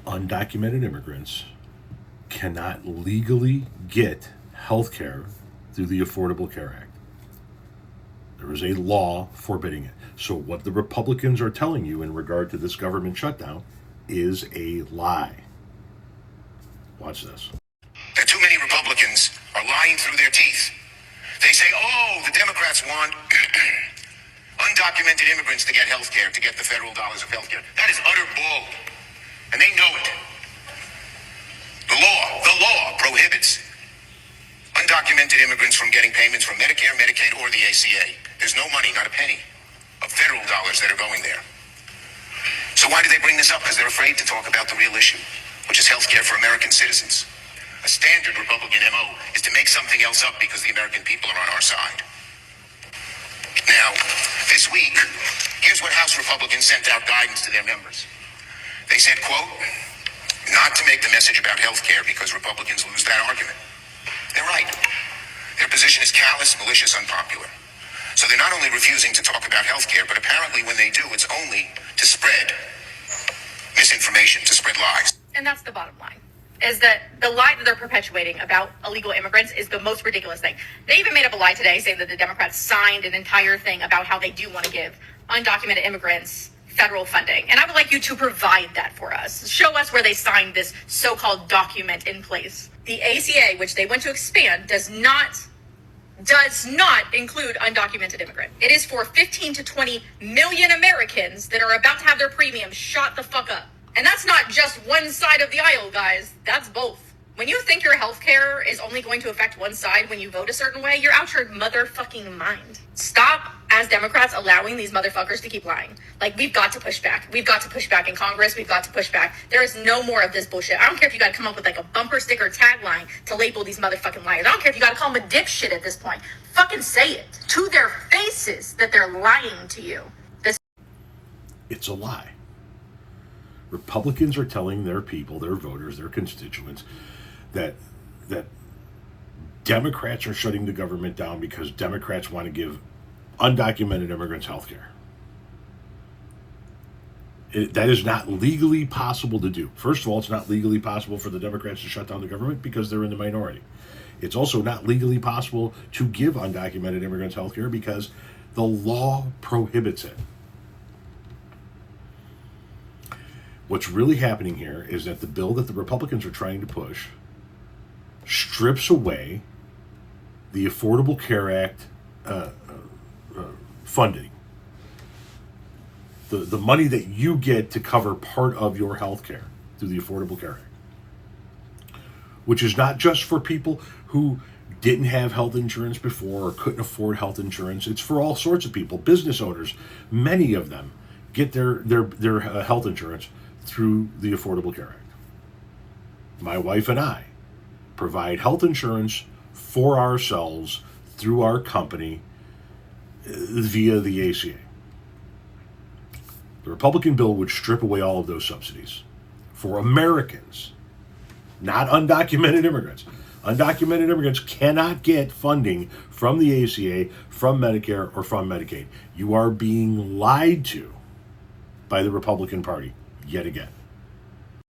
undocumented immigrants cannot legally get health care through the Affordable Care Act. There is a law forbidding it. So what the Republicans are telling you in regard to this government shutdown is a lie. Watch this. That too many Republicans are lying through their teeth. They say, oh, the Democrats want undocumented immigrants to get health care, to get the federal dollars of health care. That is utter bull. And they know it. The law prohibits undocumented immigrants from getting payments from Medicare, Medicaid, or the ACA. There's no money, not a penny, of federal dollars that are going there. So why do they bring this up? Because they're afraid to talk about the real issue, which is health care for American citizens. A standard Republican MO is to make something else up because the American people are on our side. Now, this week, here's what House Republicans sent out guidance to their members. They said, quote, not to make the message about health care because Republicans lose that argument. They're right. Their position is callous, malicious, unpopular. So they're not only refusing to talk about health care, but apparently when they do, it's only to spread misinformation, to spread lies. And that's the bottom line, is that the lie that they're perpetuating about illegal immigrants is the most ridiculous thing. They even made up a lie today saying that the Democrats signed an entire thing about how they do want to give undocumented immigrants federal funding. And I would like you to provide that for us. Show us where they signed this so-called document in place. The ACA, which they want to expand, does not include undocumented immigrant. It is for 15 to 20 million Americans that are about to have their premiums shot the fuck up. And that's not just one side of the aisle, guys. That's both. When you think your health care is only going to affect one side when you vote a certain way, you're out your motherfucking mind. Stop, as Democrats, allowing these motherfuckers to keep lying. Like, we've got to push back. We've got to push back in Congress. We've got to push back. There is no more of this bullshit. I don't care if you got to come up with like a bumper sticker tagline to label these motherfucking liars. I don't care if you got to call them a dipshit at this point. Fucking say it to their faces that they're lying to you. It's a lie. Republicans are telling their people, their voters, their constituents, that Democrats are shutting the government down because Democrats want to give undocumented immigrants health care. That is not legally possible to do. First of all, it's not legally possible for the Democrats to shut down the government because they're in the minority. It's also not legally possible to give undocumented immigrants health care because the law prohibits it. What's really happening here is that the bill that the Republicans are trying to push strips away the Affordable Care Act funding. The money that you get to cover part of your health care through the Affordable Care Act. Which is not just for people who didn't have health insurance before or couldn't afford health insurance. It's for all sorts of people. Business owners, many of them, get their health insurance through the Affordable Care Act. My wife and I provide health insurance for ourselves through our company via the ACA. The Republican bill would strip away all of those subsidies for Americans, not undocumented immigrants. Undocumented immigrants cannot get funding from the ACA, from Medicare, or from Medicaid. You are being lied to by the Republican Party yet again.